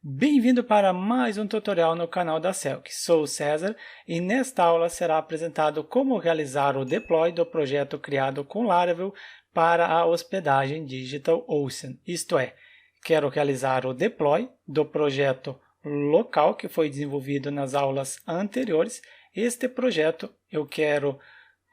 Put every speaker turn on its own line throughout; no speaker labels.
Bem-vindo para mais um tutorial no canal da Celk. Sou o César e nesta aula será apresentado como realizar o deploy do projeto criado com Laravel para a hospedagem DigitalOcean. Isto é, quero realizar o deploy do projeto local que foi desenvolvido nas aulas anteriores. Este projeto eu quero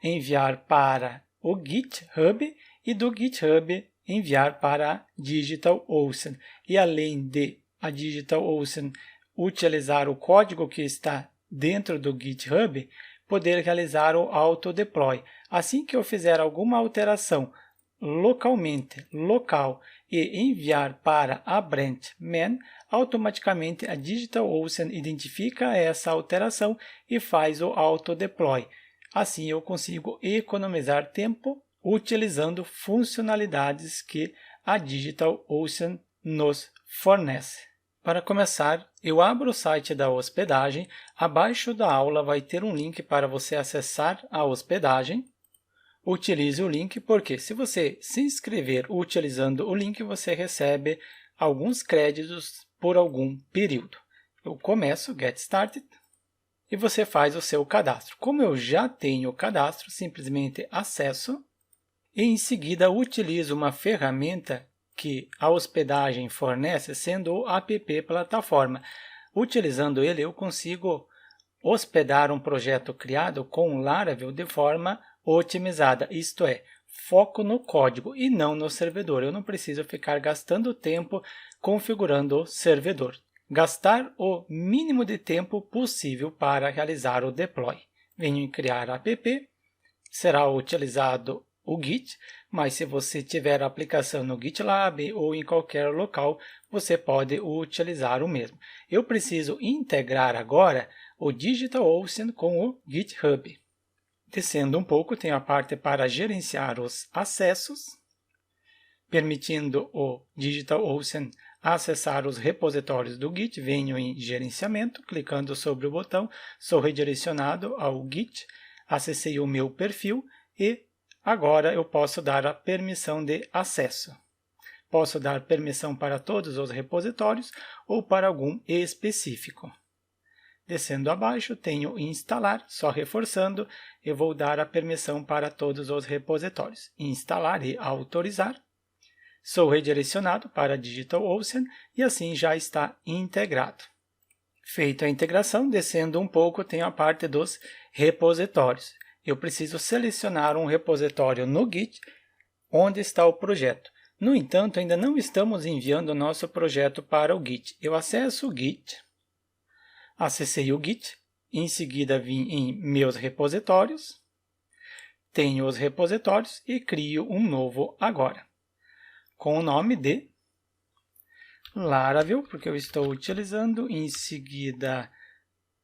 enviar para o GitHub e do GitHub enviar para a DigitalOcean. E além de a DigitalOcean utilizar o código que está dentro do GitHub, poder realizar o auto-deploy. Assim que eu fizer alguma alteração localmente, local, e enviar para a branch man, automaticamente a DigitalOcean identifica essa alteração e faz o auto-deploy. Assim eu consigo economizar tempo utilizando funcionalidades que a DigitalOcean nos fornece. Para começar, eu abro o site da hospedagem. Abaixo da aula vai ter um link para você acessar a hospedagem. Utilize o link porque se você se inscrever utilizando o link, você recebe alguns créditos por algum período. Eu começo Get Started e você faz o seu cadastro. Como eu já tenho o cadastro, simplesmente acesso e em seguida utilizo uma ferramenta que a hospedagem fornece, sendo o app plataforma. Utilizando ele, eu consigo hospedar um projeto criado com Laravel de forma otimizada, isto é, foco no código e não no servidor. Eu não preciso ficar gastando tempo configurando o servidor. Gastar o mínimo de tempo possível para realizar o deploy. Venho em criar app, será utilizado o Git, mas se você tiver a aplicação no GitLab ou em qualquer local, você pode utilizar o mesmo. Eu preciso integrar agora o DigitalOcean com o GitHub. Descendo um pouco, tem a parte para gerenciar os acessos, permitindo o DigitalOcean acessar os repositórios do Git. Venho em gerenciamento, clicando sobre o botão, sou redirecionado ao Git, acessei o meu perfil e agora eu posso dar a permissão de acesso. Posso dar permissão para todos os repositórios ou para algum específico. Descendo abaixo, tenho instalar, só reforçando, eu vou dar a permissão para todos os repositórios. Instalar e autorizar. Sou redirecionado para DigitalOcean e assim já está integrado. Feita a integração, descendo um pouco, tenho a parte dos repositórios. Eu preciso selecionar um repositório no Git onde está o projeto. No entanto, ainda não estamos enviando o nosso projeto para o Git. Eu acesso o Git, acessei o Git, em seguida vim em meus repositórios, tenho os repositórios e crio um novo agora, com o nome de Laravel, porque eu estou utilizando, em seguida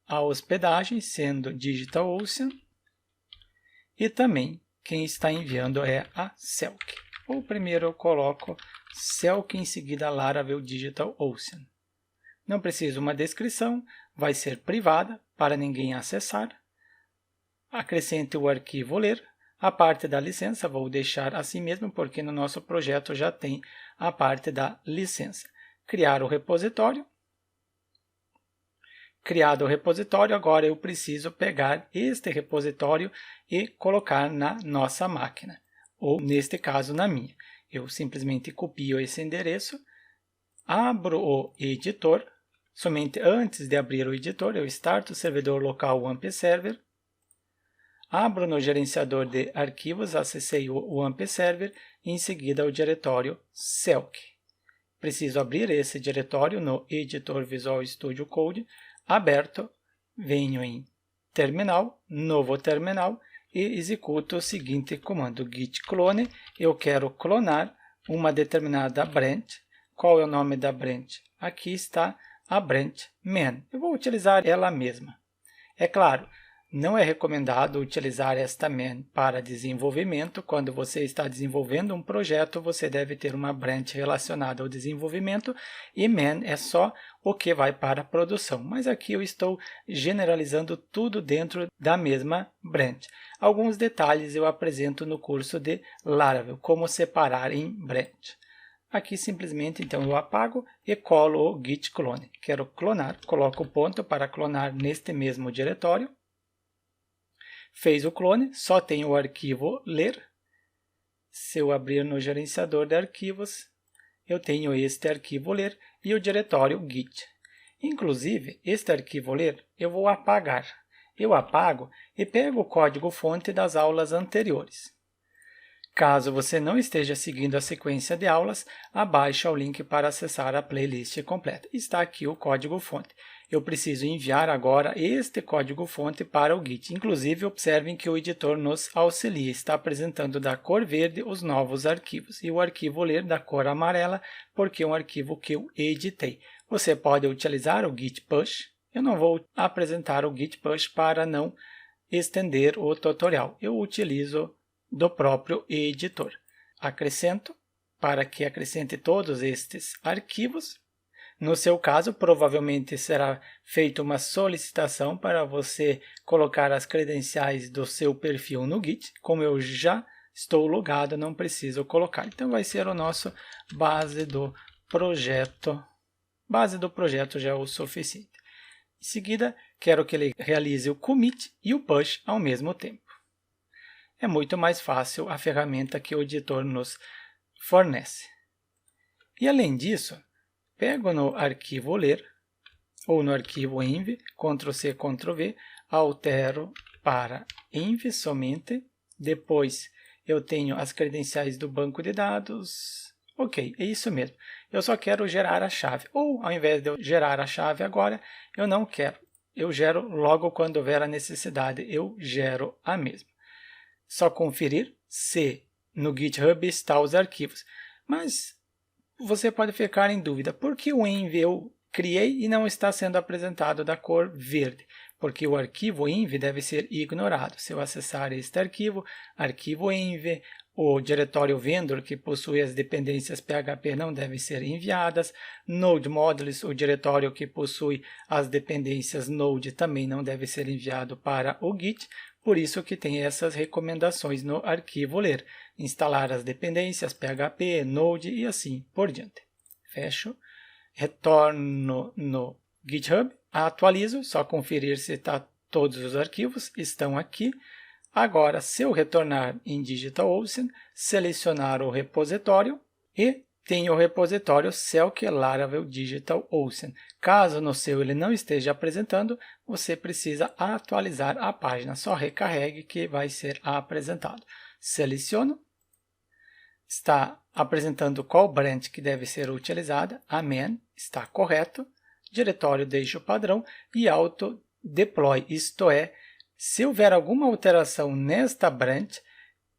a hospedagem, sendo DigitalOcean, e também quem está enviando é a Celk. Ou primeiro eu coloco Celk, em seguida Laravel DigitalOcean. Não preciso uma descrição, vai ser privada para ninguém acessar. Acrescente o arquivo ler. A parte da licença vou deixar assim mesmo, porque no nosso projeto já tem a parte da licença. Criar o repositório. Criado o repositório, agora eu preciso pegar este repositório e colocar na nossa máquina, ou neste caso na minha. Eu simplesmente copio esse endereço, abro o editor, somente antes de abrir o editor eu starto o servidor local WAMP Server, abro no gerenciador de arquivos, acessei o WAMP Server e em seguida o diretório Celk. Preciso abrir esse diretório no editor Visual Studio Code, aberto, venho em terminal, novo terminal e executo o seguinte comando, git clone. Eu quero clonar uma determinada branch. Qual é o nome da branch? Aqui está a branch man. Eu vou utilizar ela mesma. É claro, não é recomendado utilizar esta man para desenvolvimento. Quando você está desenvolvendo um projeto, você deve ter uma branch relacionada ao desenvolvimento e man é só o que vai para a produção. Mas aqui eu estou generalizando tudo dentro da mesma branch. Alguns detalhes eu apresento no curso de Laravel, como separar em branch. Aqui simplesmente então eu apago e colo o git clone. Quero clonar, coloco o ponto para clonar neste mesmo diretório. Fez o clone, só tem o arquivo ler. Se eu abrir no gerenciador de arquivos, eu tenho este arquivo ler e o diretório git. Inclusive, este arquivo ler eu vou apagar. Eu apago e pego o código-fonte das aulas anteriores. Caso você não esteja seguindo a sequência de aulas, abaixa o link para acessar a playlist completa. Está aqui o código-fonte. Eu preciso enviar agora este código-fonte para o Git. Inclusive, observem que o editor nos auxilia. Está apresentando da cor verde os novos arquivos e o arquivo ler da cor amarela, porque é um arquivo que eu editei. Você pode utilizar o Git Push. Eu não vou apresentar o Git Push para não estender o tutorial. Eu utilizo do próprio editor. Acrescento para que acrescente todos estes arquivos. No seu caso, provavelmente será feita uma solicitação para você colocar as credenciais do seu perfil no Git. Como eu já estou logado, não preciso colocar. Então, vai ser o nosso base do projeto. Base do projeto já é o suficiente. Em seguida, quero que ele realize o commit e o push ao mesmo tempo. É muito mais fácil a ferramenta que o editor nos fornece. E além disso, pego no arquivo ler ou no arquivo env, Ctrl+C, Ctrl+V, altero para env somente, depois eu tenho as credenciais do banco de dados. Ok, é isso mesmo. Eu só quero gerar a chave, ou ao invés de eu gerar a chave agora, eu não quero. Eu gero logo quando houver a necessidade, eu gero a mesma. Só conferir se no GitHub estão os arquivos. Mas você pode ficar em dúvida, por que o env eu criei e não está sendo apresentado da cor verde? Porque o arquivo env deve ser ignorado. Se eu acessar este arquivo, arquivo env, o diretório vendor que possui as dependências PHP não deve ser enviadas. Node modules, o diretório que possui as dependências Node também não deve ser enviado para o Git. Por isso que tem essas recomendações no arquivo ler. Instalar as dependências PHP, Node e assim por diante. Fecho. Retorno no GitHub. Atualizo, só conferir se todos os arquivos estão aqui. Agora, se eu retornar em DigitalOcean, selecionar o repositório e tenho o repositório Selk Laravel DigitalOcean. Caso no seu ele não esteja apresentando, você precisa atualizar a página. Só recarregue que vai ser apresentado. Seleciono. Está apresentando qual branch que deve ser utilizada. Amém. Está correto. Diretório deixo padrão e auto deploy. Isto é, se houver alguma alteração nesta branch,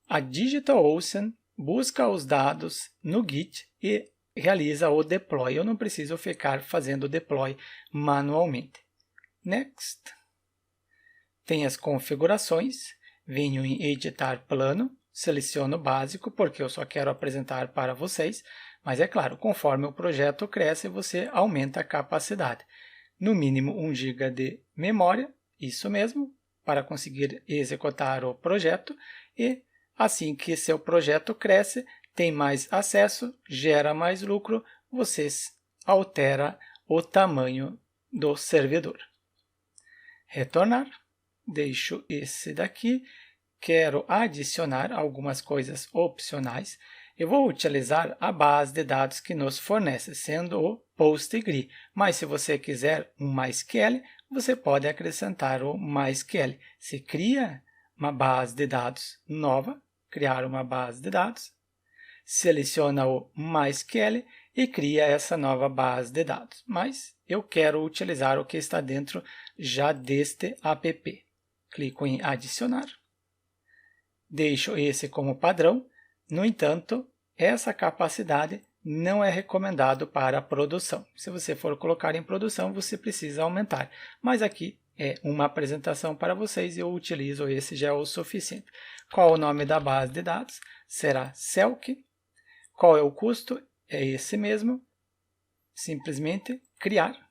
a DigitalOcean busca os dados no Git e realiza o deploy. Eu não preciso ficar fazendo o deploy manualmente. Next. Tem as configurações. Venho em editar plano. Seleciono básico, porque eu só quero apresentar para vocês. Mas é claro, conforme o projeto cresce, você aumenta a capacidade. No mínimo 1 GB de memória, isso mesmo, para conseguir executar o projeto. E assim que seu projeto cresce, tem mais acesso, gera mais lucro, vocês altera o tamanho do servidor. Retornar, deixo esse daqui, quero adicionar algumas coisas opcionais. Eu vou utilizar a base de dados que nos fornece, sendo o PostgreSQL, mas se você quiser um MySQL, você pode acrescentar o MySQL. Se cria uma base de dados nova, criar uma base de dados, seleciona o MySQL e cria essa nova base de dados. Mas eu quero utilizar o que está dentro já deste app. Clico em adicionar. Deixo esse como padrão. No entanto, essa capacidade não é recomendado para a produção. Se você for colocar em produção, você precisa aumentar. Mas aqui é uma apresentação para vocês e eu utilizo esse, já é o suficiente. Qual o nome da base de dados? Será Selk. Qual é o custo? É esse mesmo. Simplesmente criar.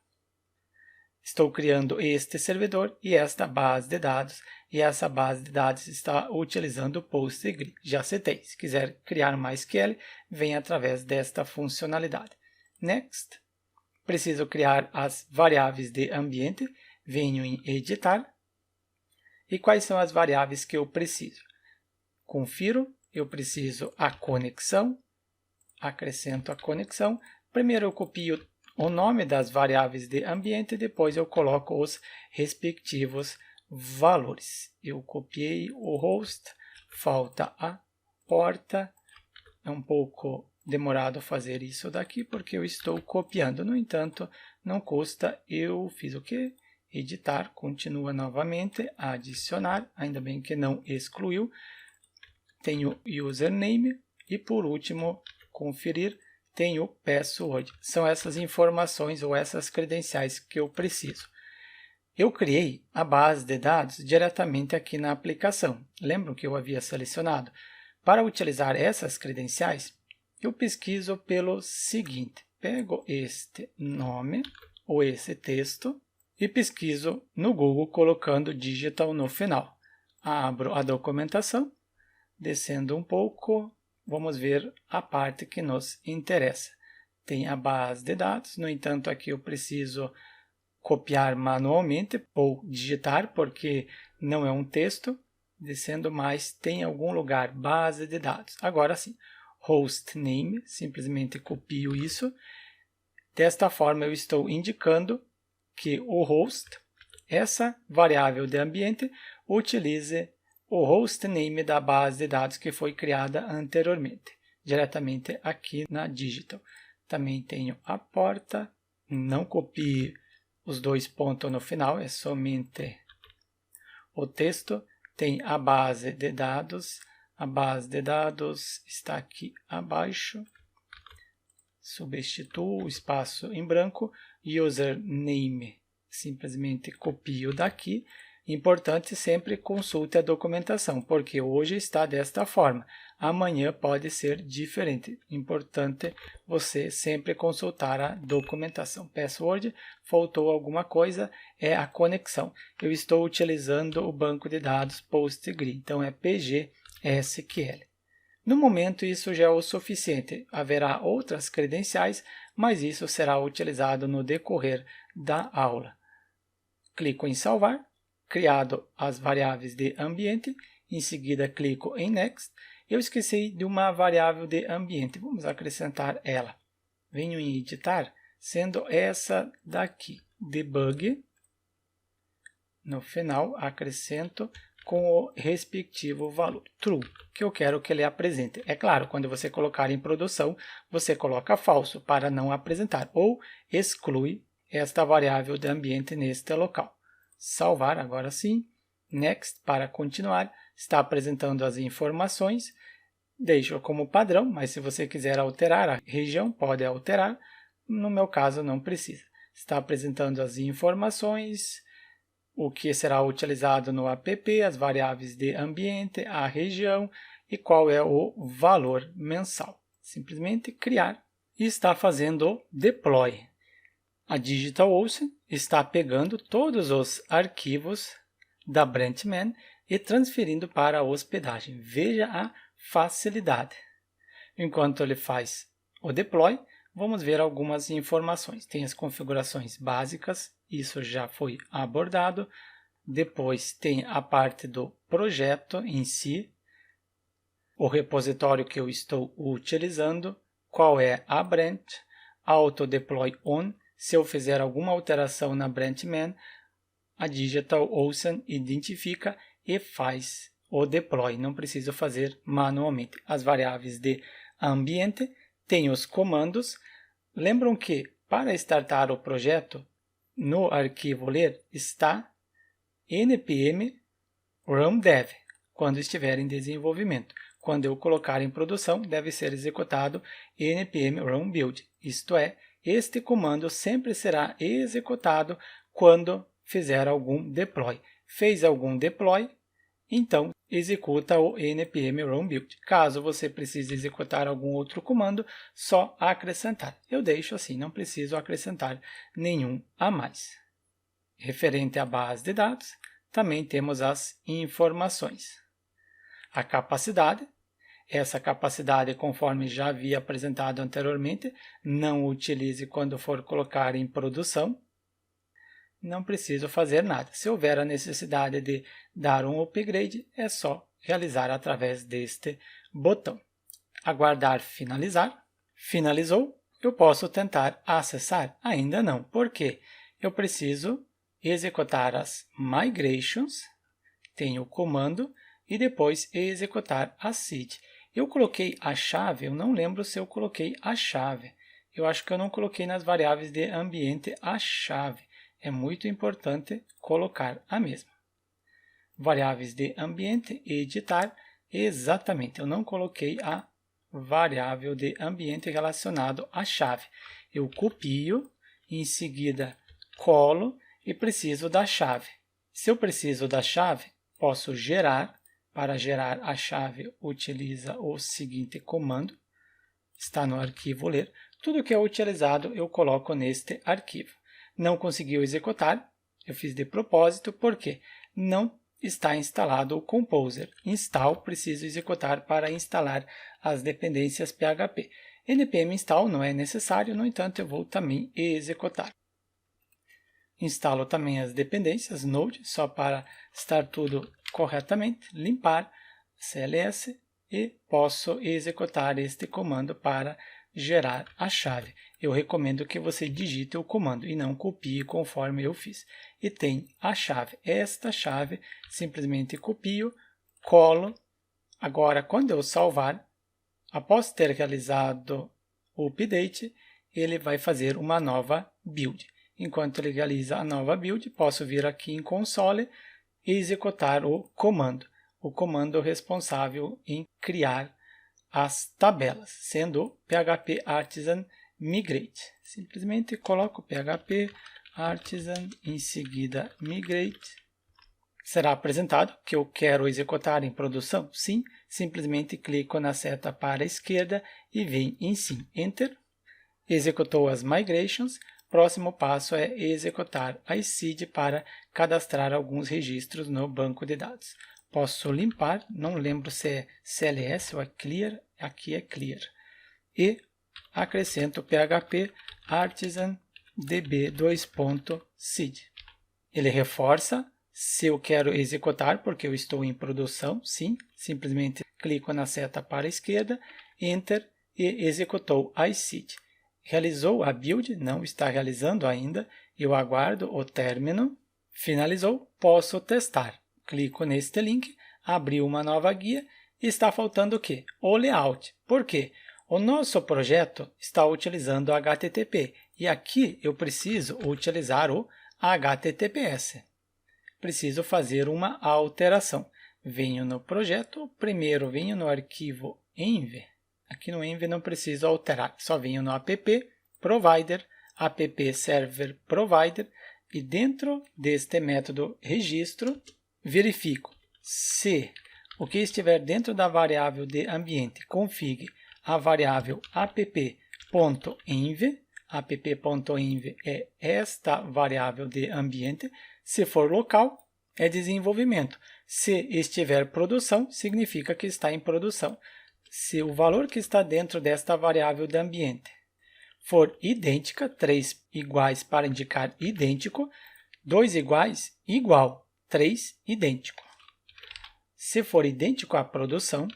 Estou criando este servidor e esta base de dados, e essa base de dados está utilizando o PostgreSQL. Já setei. Se quiser criar uma SQL, vem através desta funcionalidade. Next. Preciso criar as variáveis de ambiente. Venho em editar. E quais são as variáveis que eu preciso? Confiro, eu preciso a conexão. Acrescento a conexão. Primeiro eu copio o nome das variáveis de ambiente, depois eu coloco os respectivos valores. Eu copiei o host, falta a porta. É um pouco demorado fazer isso daqui, porque eu estou copiando. No entanto, não custa. Eu fiz o quê? Editar, continua novamente, adicionar, ainda bem que não excluiu. Tenho username e, por último, conferir. Tenho password. São essas informações ou essas credenciais que eu preciso. Eu criei a base de dados diretamente aqui na aplicação. Lembram que eu havia selecionado? Para utilizar essas credenciais, eu pesquiso pelo seguinte. Pego este nome ou esse texto e pesquiso no Google colocando digital no final. Abro a documentação, descendo um pouco. Vamos ver a parte que nos interessa. Tem a base de dados, no entanto, aqui eu preciso copiar manualmente ou digitar, porque não é um texto. Descendo mais, tem algum lugar, base de dados. Agora sim, hostname, simplesmente copio isso. Desta forma, eu estou indicando que o host, essa variável de ambiente, utilize o hostname da base de dados que foi criada anteriormente, diretamente aqui na Digital. Também tenho a porta, não copie os dois pontos no final, é somente o texto. Tem a base de dados está aqui abaixo. Substituo o espaço em branco, username, simplesmente copio daqui. Importante, sempre consulte a documentação, porque hoje está desta forma, amanhã pode ser diferente. Importante você sempre consultar a documentação. Password, faltou alguma coisa, é a conexão. Eu estou utilizando o banco de dados PostgreSQL, então é PGSQL. No momento, isso já é o suficiente. Haverá outras credenciais, mas isso será utilizado no decorrer da aula. Clico em salvar. Criado as variáveis de ambiente, em seguida clico em Next. Eu esqueci de uma variável de ambiente, vamos acrescentar ela. Venho em editar, sendo essa daqui, debug. No final, acrescento com o respectivo valor, true, que eu quero que ele apresente. É claro, quando você colocar em produção, você coloca falso para não apresentar, ou exclui esta variável de ambiente neste local. Salvar, agora sim. Next, para continuar. Está apresentando as informações. Deixo como padrão, mas se você quiser alterar a região, pode alterar. No meu caso, não precisa. Está apresentando as informações, o que será utilizado no app, as variáveis de ambiente, a região e qual é o valor mensal. Simplesmente criar. E está fazendo o deploy. A DigitalOcean está pegando todos os arquivos da Branchman e transferindo para a hospedagem. Veja a facilidade. Enquanto ele faz o deploy, vamos ver algumas informações. Tem as configurações básicas, isso já foi abordado. Depois tem a parte do projeto em si, o repositório que eu estou utilizando, qual é a branch, auto deploy on. Se eu fizer alguma alteração na Branchman, a DigitalOcean identifica e faz o deploy. Não preciso fazer manualmente. As variáveis de ambiente têm os comandos. Lembram que para startar o projeto, no arquivo ler está npm run dev, quando estiver em desenvolvimento. Quando eu colocar em produção, deve ser executado npm run build, isto é, este comando sempre será executado quando fizer algum deploy. Fez algum deploy, então executa o npm run build. Caso você precise executar algum outro comando, só acrescentar. Eu deixo assim, não preciso acrescentar nenhum a mais. referente à base de dados, também temos as informações. A capacidade, essa capacidade, conforme já havia apresentado anteriormente, não utilize quando for colocar em produção. Não preciso fazer nada. Se houver a necessidade de dar um upgrade, é só realizar através deste botão. Aguardar finalizar. Finalizou. Eu posso tentar acessar? Ainda não. Por quê? Eu preciso executar as migrations, tenho o comando, e depois executar a seed. Eu coloquei a chave, eu não lembro se eu coloquei a chave. Eu acho que eu não coloquei nas variáveis de ambiente a chave. É muito importante colocar a mesma. Variáveis de ambiente, editar, exatamente, eu não coloquei a variável de ambiente relacionado à chave. Eu copio, em seguida colo e preciso da chave. Se eu preciso da chave, posso gerar. Para gerar a chave, utiliza o seguinte comando. Está no arquivo ler. Tudo que é utilizado, eu coloco neste arquivo. Não conseguiu executar, eu fiz de propósito, porque não está instalado o Composer. Install, preciso executar para instalar as dependências PHP. npm install não é necessário, no entanto, eu vou também executar. Instalo também as dependências, Node, só para estar tudo corretamente, limpar CLS e posso executar este comando para gerar a chave. Eu recomendo que você digite o comando e não copie conforme eu fiz. E tem a chave. Esta chave, simplesmente copio, colo. Agora, quando eu salvar, após ter realizado o update, ele vai fazer uma nova build. Enquanto ele realiza a nova build, posso vir aqui em console e executar o comando responsável em criar as tabelas, sendo o PHP Artisan Migrate. Simplesmente coloco PHP Artisan, em seguida Migrate. Será apresentado que eu quero executar em produção? Sim, simplesmente clico na seta para a esquerda e vem em sim, Enter. Executou as migrations. Próximo passo é executar a seed para cadastrar alguns registros no banco de dados. Posso limpar, não lembro se é CLS ou é Clear, aqui é Clear. E acrescento PHP Artisan db2.seed. Ele reforça se eu quero executar, porque eu estou em produção, sim. Simplesmente clico na seta para a esquerda, Enter e executou a seed. Realizou a build, não está realizando ainda, eu aguardo o término. Finalizou, posso testar. Clico neste link, abriu uma nova guia e está faltando o quê? O layout. Por quê? O nosso projeto está utilizando HTTP e aqui eu preciso utilizar o HTTPS. Preciso fazer uma alteração. Venho no projeto, primeiro venho no arquivo env. Aqui no env não preciso alterar, só venho no app provider, app server provider e dentro deste método registro, verifico se o que estiver dentro da variável de ambiente config a variável app.env. app.env é esta variável de ambiente. Se for local, é desenvolvimento. Se estiver produção, significa que está em produção. Se o valor que está dentro desta variável de ambiente for idêntica, 3 iguais para indicar idêntico, 2 iguais, igual, 3 idêntico. Se for idêntico à produção,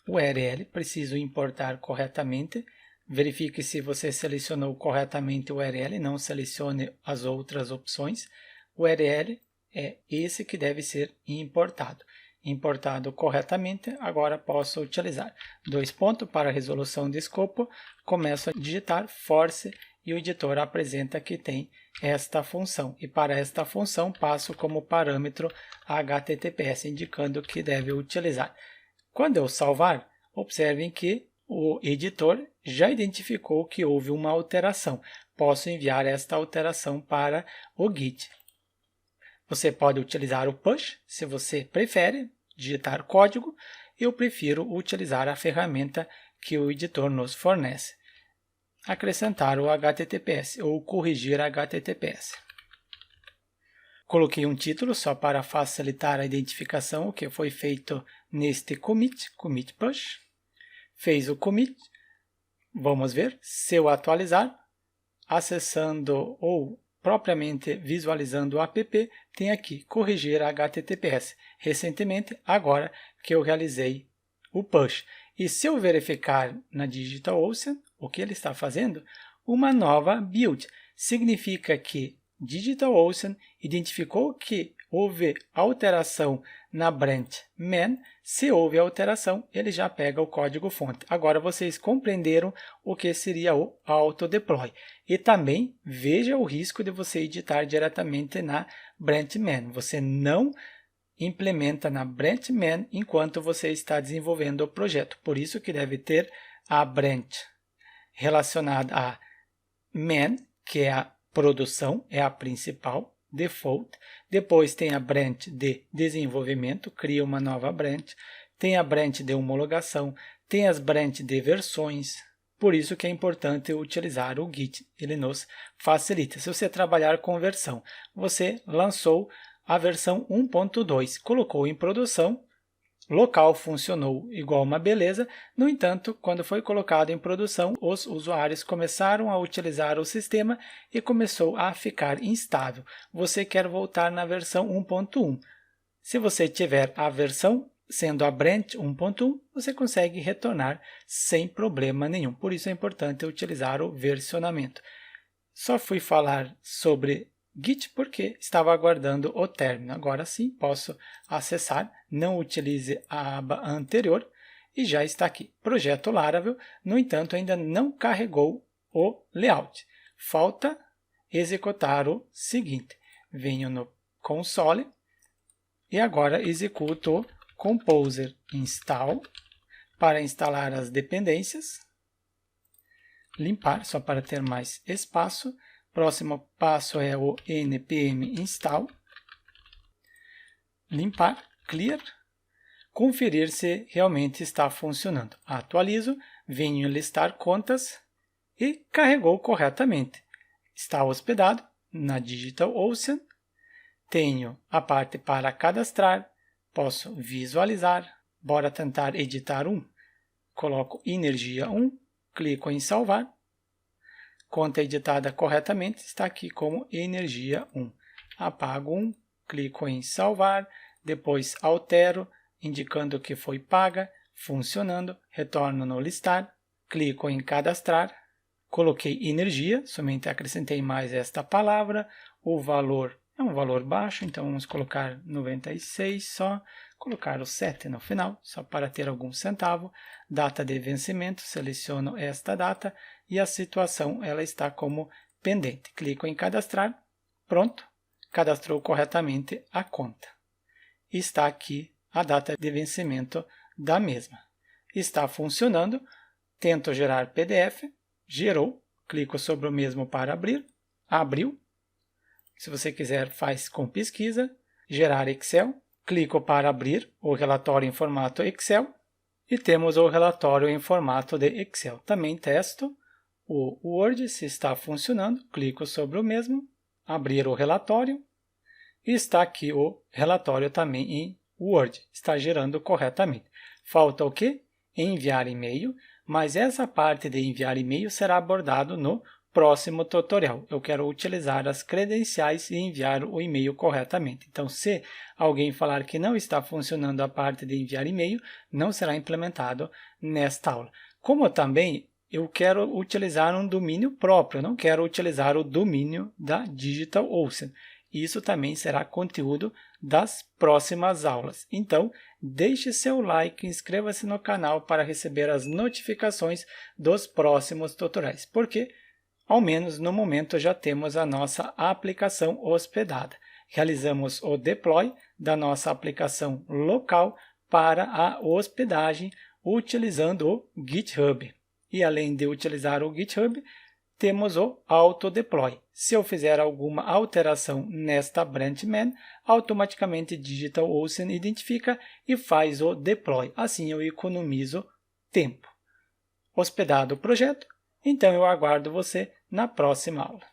URL, preciso importar corretamente. Verifique se você selecionou corretamente o URL, não selecione as outras opções. O URL é esse que deve ser importado. Importado corretamente, agora posso utilizar. 2 pontos para resolução de escopo, começo a digitar force e o editor apresenta que tem esta função. E para esta função passo como parâmetro HTTPS, indicando que deve utilizar. Quando eu salvar, observem que o editor já identificou que houve uma alteração. Posso enviar esta alteração para o Git. Você pode utilizar o push, se você prefere digitar código. Eu prefiro utilizar a ferramenta que o editor nos fornece. Acrescentar o HTTPS ou corrigir HTTPS. Coloquei um título só para facilitar a identificação, o que foi feito neste commit push. Fez o commit. Vamos ver, se eu atualizar, acessando ou propriamente visualizando o app, tem aqui corrigir HTTPS. Recentemente, agora que eu realizei o push. E se eu verificar na DigitalOcean, o que ele está fazendo? Uma nova build. Significa que DigitalOcean identificou que houve alteração na branch man. Se houve alteração, ele já pega o código-fonte. Agora vocês compreenderam o que seria o auto-deploy. E também veja o risco de você editar diretamente na branch man. Você não implementa na branch man enquanto você está desenvolvendo o projeto. Por isso que deve ter a branch relacionada a man, que é a produção, é a principal, default. Depois tem a branch de desenvolvimento, cria uma nova branch. Tem a branch de homologação, tem as branch de versões. Por isso que é importante utilizar o Git, ele nos facilita. Se você trabalhar com versão, você lançou a versão 1.2, colocou em produção, local funcionou igual uma beleza. No entanto, quando foi colocado em produção, os usuários começaram a utilizar o sistema e começou a ficar instável. Você quer voltar na versão 1.1. Se você tiver a versão sendo a branch 1.1, você consegue retornar sem problema nenhum. Por isso é importante utilizar o versionamento. Só fui falar sobre Git porque estava aguardando o término. Agora sim posso acessar, não utilize a aba anterior e já está aqui. Projeto Laravel, no entanto, ainda não carregou o layout. Falta executar o seguinte. Venho no console e agora executo o Composer install para instalar as dependências. Limpar, só para ter mais espaço. Próximo passo é o npm install. Limpar, clear. Conferir se realmente está funcionando. Atualizo, venho listar contas e carregou corretamente. Está hospedado na DigitalOcean. Tenho a parte para cadastrar. Posso visualizar. Bora tentar editar um. Coloco energia 1, clico em salvar. Conta editada corretamente está aqui como energia 1. Apago 1, clico em salvar, depois altero, indicando que foi paga, funcionando, retorno no listar, clico em cadastrar, coloquei energia, somente acrescentei mais esta palavra, o valor é um valor baixo, então vamos colocar 96 só, colocar o 7 no final, só para ter algum centavo, data de vencimento, seleciono esta data e a situação ela está como pendente. Clico em cadastrar, pronto, cadastrou corretamente a conta. Está aqui a data de vencimento da mesma. Está funcionando, tento gerar PDF, gerou, clico sobre o mesmo para abrir, abriu. Se você quiser, faz com pesquisa, gerar Excel, clico para abrir o relatório em formato Excel e temos o relatório em formato de Excel. Também testo o Word se está funcionando, clico sobre o mesmo, abrir o relatório e está aqui o relatório também em Word, está gerando corretamente. Falta o quê? Enviar e-mail, mas essa parte de enviar e-mail será abordado no próximo tutorial. Eu quero utilizar as credenciais e enviar o e-mail corretamente. Então, se alguém falar que não está funcionando a parte de enviar e-mail, não será implementado nesta aula. Como também eu quero utilizar um domínio próprio, não quero utilizar o domínio da DigitalOcean. Isso também será conteúdo das próximas aulas. Então, deixe seu like e inscreva-se no canal para receber as notificações dos próximos tutoriais, porque ao menos no momento já temos a nossa aplicação hospedada. Realizamos o deploy da nossa aplicação local para a hospedagem utilizando o GitHub. E além de utilizar o GitHub, temos o auto-deploy. Se eu fizer alguma alteração nesta branch man, automaticamente DigitalOcean identifica e faz o deploy. Assim eu economizo tempo. Hospedado o projeto, então eu aguardo você na próxima aula.